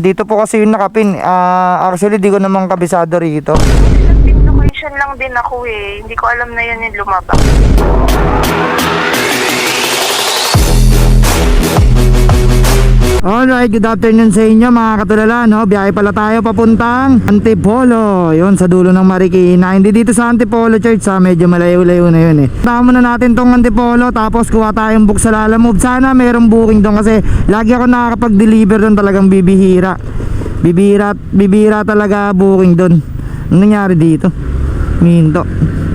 Dito po kasi yung nakapin. Actually, di ko naman kabisado rito. Team location lang din ako eh. Hindi ko alam na yan yung lumabas. Alright, good afternoon sa inyo mga katulala, no? Biyahe pala tayo papuntang Antipolo. Yun, sa dulo ng Marikina. Hindi dito sa Antipolo Church, medyo malayo-layo na yun eh. Tama na natin tong Antipolo, tapos kuha tayong book sa Lalamove. Sana mayroong booking doon kasi lagi ako nakakapag-deliver doon, talagang bibihira. Bibihira talaga booking doon. Ano nangyari dito? Minto.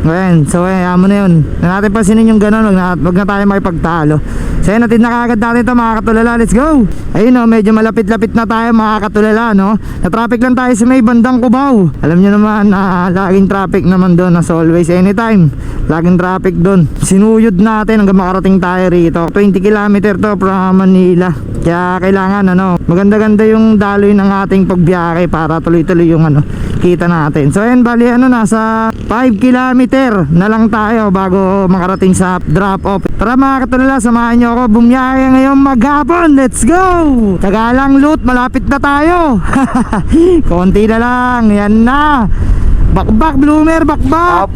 Ngayon, so ayaw mo na yun. Na natin pasinin yung gano'n, wag na tayo makipagtalo. So yun, natin nakagad natin ito mga katulala. Let's go! Ayun o, medyo malapit-lapit na tayo mga katulala, no? Na-traffic lang tayo sa may bandang Cubao. Alam nyo naman na laging traffic naman doon, as always, anytime. Laging traffic doon. Sinuyod natin hanggang makarating tayo rito. 20 km to from Manila. Kaya kailangan maganda-ganda yung daloy ng ating pagbiyahe para tuloy-tuloy yung kita natin. So ayun, bali nasa 5 km na lang tayo bago makarating sa drop off. Tara mga katulala, samahan nyo ako bumiyahe ngayong maghapon. Let's go! Tagalang loot, malapit na tayo. Konti na lang, yan na. Bakbak bloomer, bakbak.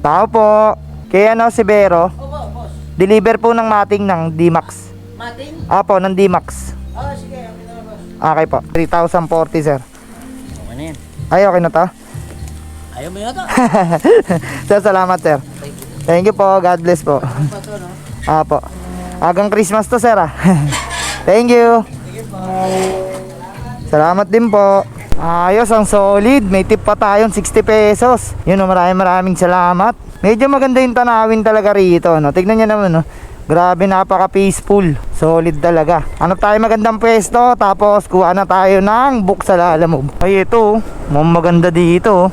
Tao po. Kaya si Vero. Deliver po ng mating ng D-Max. Mating? Apo, ng D-Max. Sige, okay na boss. Okay po, 3,040 sir. Okay na yan. Ay, okay na to? Ayaw mo yata? Sir, salamat sir. Thank you po, God bless po. Pato, no? Apo. Agang Christmas to sir Thank you. Salamat din po. Ayos, ang solid. May tip pa tayong 60 pesos. Yun maraming salamat. Medyo maganda yung tanawin talaga rito, no? Tignan nyo naman, no? Grabe, napaka peaceful. Solid talaga. Hanap tayo magandang pwesto, tapos kuha na tayo ng book sa Lalamove. Ay, ito maganda dito.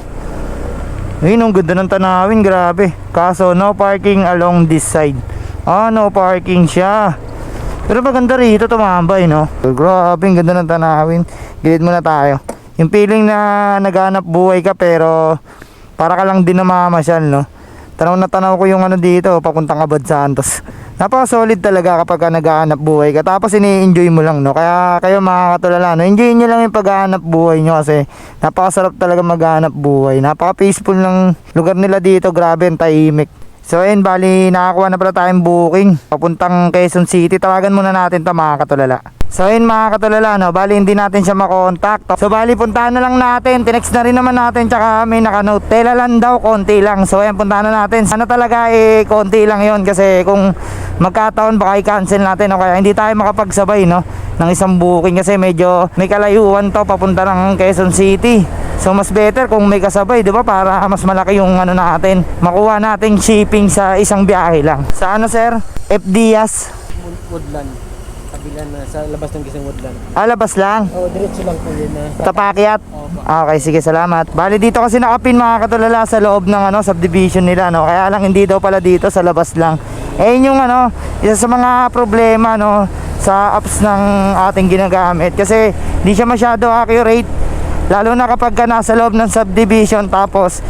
Ayun, ang ganda ng tanawin, grabe. Kaso no parking along this side. No parking siya. Pero maganda rito tumambay, no? Grabe, ang ganda ng tanawin. Gilid muna tayo. Yung feeling na naghanap buhay ka pero para ka lang din namamasyal, no? Tanaw na tanaw ko yung dito, papuntang Abad Santos. Napaka-solid talaga kapag naghahanap buhay ka. Tapos ini-enjoy mo lang, no? Kaya kayo mga katulala, no? Enjoy nyo lang yung paghahanap buhay nyo kasi napakasarap talaga maghahanap buhay. Napaka-peaceful ng lugar nila dito. Grabe, ang tahimik. So ayun, bali nakakuha na pala tayong booking papuntang Quezon City. Tawagan muna natin ito mga katulala. So ayun mga katulala, no? Bali hindi natin siya makontakt. So bali puntahan na lang natin. Tinext na rin naman natin, tsaka may nakanote. Tela lang daw, konti lang. So ayun, puntahan na natin. Sana talaga konti lang yon kasi kung magkataon baka i-cancel natin o kaya hindi tayo makapagsabay, no? Ng isang booking kasi medyo may kalayuan to papunta ng Quezon City. So mas better kung may kasabay, 'di ba? Para mas malaki yung natin. Makuha nating shipping sa isang biyahe lang. Sa sir? F. Diaz. Woodland. Kabilan na sa labas ng Gisang Woodland. Labas lang. Diretso lang po yun na. Tapakyat. Okay, sige, salamat. Bali dito kasi nakapin mga katulala sa loob ng subdivision nila, no. Kaya lang hindi daw pala dito, sa labas lang. Yung isa sa mga problema, no, sa apps ng ating ginagamit kasi hindi siya masyado accurate. Lalo na kapag nasa loob ng subdivision, tapos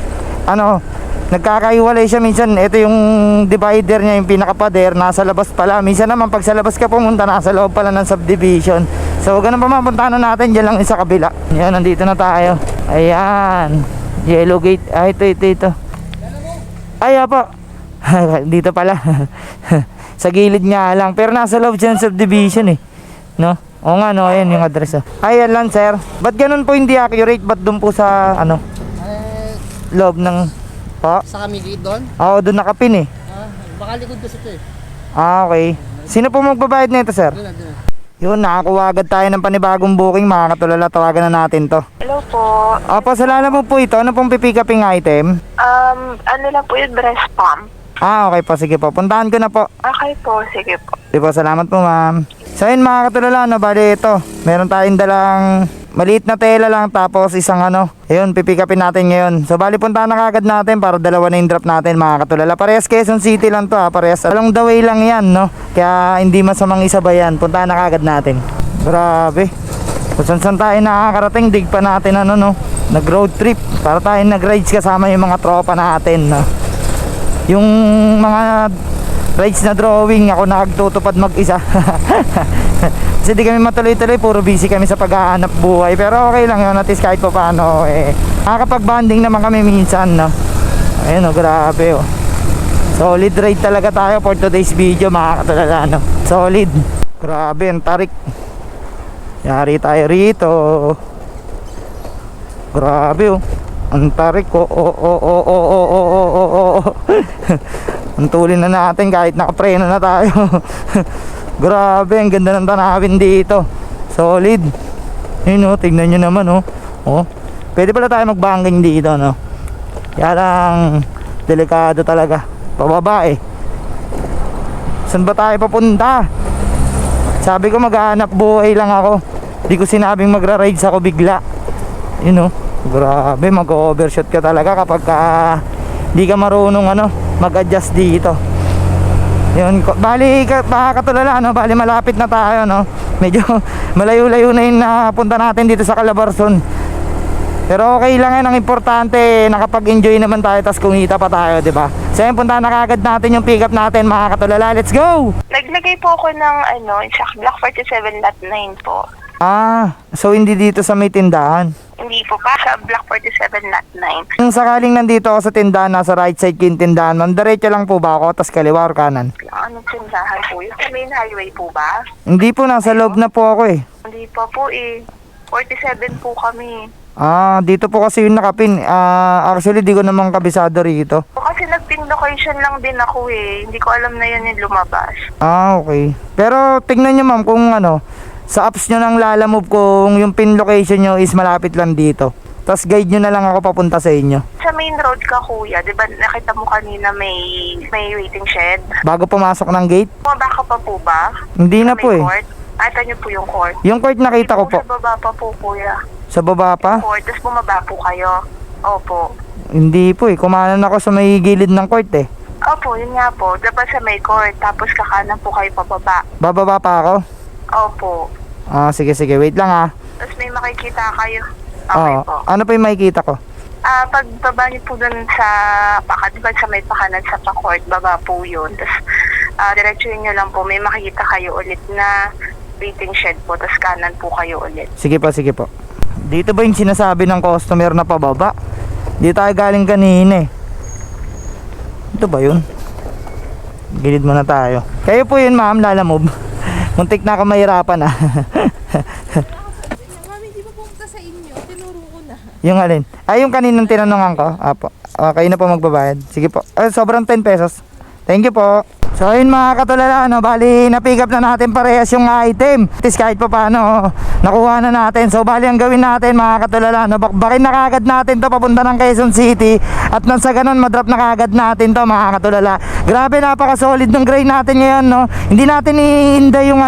nagkakaiwalay siya minsan. Ito yung divider niya, yung pinakapader nasa labas pala. Minsan naman pag sa labas ka pumunta, nasa loob pala ng subdivision. So ganun pa, mapuntahan na natin dyan lang sa kabila. Yan, nandito na tayo. Ayan, Yellow Gate. Ito. Ay, apa. Dito pala. Sa gilid nga lang, pero nasa loob siya ng subdivision no? Oo nga, no, ayan yung address. Ayan lang sir. Ba't ganun po hindi accurate? Ba't dun po sa loob ng Sa kami gate doon? Oo, dun nakapin Baka likod kasi ito okay. Sino po magbabayad nito sir? Doon. Yun, nakakuha agad tayo ng panibagong booking mga katulala. Tawagan na natin to. Hello po. Opo, sa Lalamove po ito. Ano pong pipikaping item? Ano lang po yung breast pump? Okay po, sige po. Puntahan ko na po. Okay po, sige po. Sige po, salamat po ma'am. So yun mga katulala, bali ito. Meron tayong dalang maliit na tela lang, tapos isang ayun, pipikapin natin ngayon. So bali puntahan na kagad natin para dalawa na yung drop natin mga katulala. Parehas Quezon City lang to parehas along the way lang yan, no? Kaya hindi masamang isabayan. Puntahan na kagad natin. Grabe. Kung saan tayo nakakarating, dig pa natin nag road trip. Para tayo nag rides kasama yung mga tropa natin, no? Yung mga rides na drawing, ako nakagtutupad mag-isa. Kasi di kami matuloy-tuloy, puro busy kami sa paghahanap buhay. Pero okay lang yun, at least kahit pa paano nakakapag-banding naman kami minsan, no? Ayun, grabe, solid ride talaga tayo for today's video, mga katulala, no? Solid. Grabe, ang tarik. Yari tayo rito. Grabe, ang tarik, ang tulin na natin kahit nakapreno na tayo. Grabe, ang ganda ng tanawin dito. Solid. Yun, tignan nyo naman, pwede pala tayo magbangking dito, no? Kaya lang delikado talaga, pababa Saan ba tayo papunta? Sabi ko maghahanap buhay lang ako, di ko sinabing magra-rides ako bigla. Yun, grabe, mag-overshoot ka talaga kapag di ka marunong mag-adjust dito. Yun, bali makakatulala, bali malapit na tayo, medyo malayo-layo na yung napunta natin dito sa Calabarzon. Pero okay lang yan, ang importante nakapag-enjoy naman tayo, tas kumita pa tayo, di ba? So yun, punta na kagad natin yung pick up natin, mga katulala. Let's go! Naglagay po ako ng sa Block 47 Lot 9 po. So hindi dito sa may tindahan? Hindi po pa, sa Block 47 Lot 9. Kung sakaling nandito ako sa tindahan, nasa right side ko yung tindahan, ma'am, diretso lang po ba ako, tas kaliwa or kanan? Anong tindahan po yun? Sa main highway po ba? Hindi po, nasa loob na po ako Hindi pa po 47 po kami. Dito po kasi yung nakapin. Actually, di ko naman kabisado rito. Kasi nag-pin location lang din ako Hindi ko alam na yun yung lumabas. Okay. Pero tignan nyo, ma'am, kung sa apps nyo ng Lalamove, kung yung pin location nyo is malapit lang dito. Tapos guide nyo na lang ako papunta sa inyo. Sa main road ka, kuya, di ba nakita mo kanina may waiting shed? Bago pumasok ng gate? Bumaba ka pa po ba? Hindi na Sa po may court? Ata nyo po yung court. Yung court nakita ko po. Sa baba pa po, kuya. Sa baba pa? Court, tapos bumaba po kayo. Opo. Hindi po kumanan ako sa may gilid ng court Opo, yun nga po. Dapat sa may court, tapos kakanan po kayo pababa. Bababa pa ako? Opo. Sige, wait lang Tapos may makikita kayo. Okay po. Ano pa yung makikita ko? Pagbaba niyo po dun sa diba sa may pakanan sa pa-court, baba po yun. Tapos diretsuhin niyo lang po, may makikita kayo ulit na waiting shed po, tapos kanan po kayo ulit. Sige po. Dito ba yung sinasabi ng customer na pababa? Dito tayo galing kanina Ito ba yun? Gilid muna tayo. Kayo po yun, ma'am, Lalamove. Muntik na ako mahirapan Mami, di ba pumunta sa inyo? Tinuro ko na. Yung alin? Yung kaninang tinanungan ko. Apo. Kayo na po magbabayad. Sige po. Sobrang 10 pesos. Thank you po. So ayun, mga katulala, bali na-pick up na natin parehas yung item. At least kahit pa paano nakuha na natin. So bali ang gawin natin, mga katulala, bakbakin na kagad natin to papunta ng Quezon City. At nang sa ganun, madrop na kagad natin to, mga katulala. Grabe, napaka-solid ng grind natin ngayon, Hindi natin iinda yung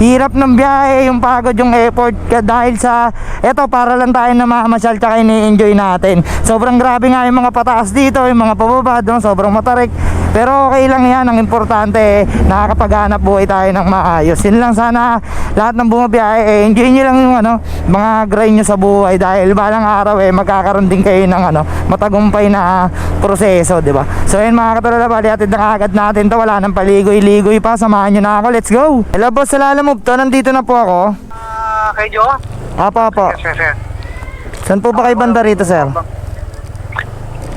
hirap ng biyahe, yung pagod, yung effort. Dahil sa, para lang tayo na mamasyal tsaka ini-enjoy natin. Sobrang grabe nga yung mga pataas dito, yung mga pababa, sobrang matarik. Pero okay lang yan, ang importante nakakapaghanap buhay tayo ng maayos. Yun lang, sana lahat ng bumabiyahe enjoy nyo lang yung mga grind nyo sa buhay. Dahil balang araw magkakaroon din kayo ng matagumpay na proseso, di ba? So yun, mga katulala, bali atid na agad natin to. Wala nang paligoy-ligoy pa, samahan nyo na ako. Let's go! Hello boss, sa Lalamove to, nandito na po ako. Kay Joe? Apo. Sir. Saan po ba kayo banda rito, sir?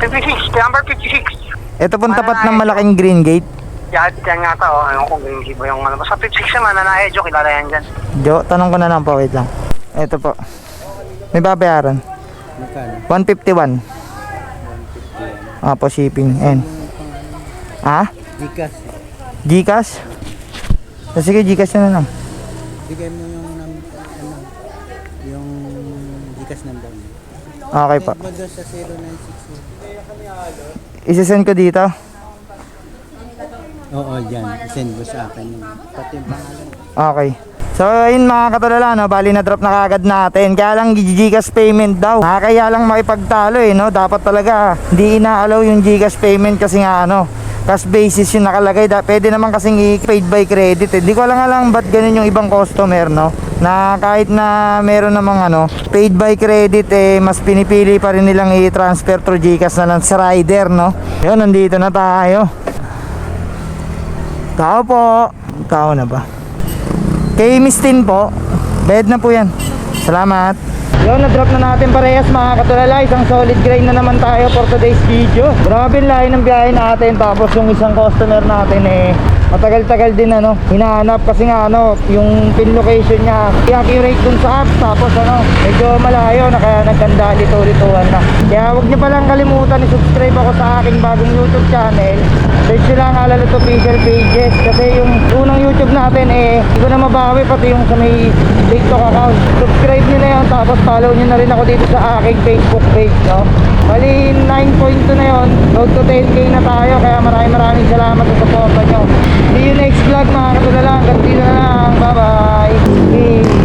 56, number 56. Ito pong tapat ng malaking green gate. Yan nga ito, Ewan ko kung hindi ba yung Sa 56 naman, Joe, kilala yan dyan. Jo, tanong ko na lang po, wait lang. Ito po. May babayaran. Magkano? 151. Po shipping. Gcash. Gcash? Sige, Gcash na lang. Bigay mo yung Gcash number mo. Okay po. Send mo doon sa 0961. Isisend ko dito. Oo, dyan. Send mo sa akin. Pati yung pangalan. Okay. So ayun, mga katulala, bali na drop na kagad natin. Kaya lang Gcash payment daw. Kaya lang makipagtalo Dapat talaga hindi ina-allow yung Gcash payment kasi nga cash basis yung nakalagay. Pwede naman kasing i-paid by credit Di ko alam ba't ganun yung ibang customer na kahit na meron namang paid by credit mas pinipili pa rin nilang i-transfer through Gcash na lang sa rider Yun, nandito na tayo. Tao po. Tao na ba? Kay Miss Tin po. Bayad na po yan. Salamat. Yun, na-drop na natin parehas mga katulala. Isang solid grind na naman tayo for today's video. Grabe yung layo ng biyahe natin. Tapos yung isang customer natin matagal-tagal din hinahanap kasi nga yung pin location niya i-accurate dun sa apps. Tapos medyo malayo na kaya nagkanda lito-lituhan na. Kaya huwag niyo palang kalimutan i-subscribe ako sa aking bagong YouTube channel. Search nyo lang Alalut Official Pages. Kasi yung unang YouTube natin hindi ko na mabawi, pati yung sa may TikTok account. Subscribe nyo na yun, tapos follow nyo na rin ako dito sa aking Facebook page, Bali 9.2 na yun. Road to 10k na tayo. Kaya maraming salamat sa support nyo. See you next vlog mga katulala. Hanggang dito na lang. Bye bye.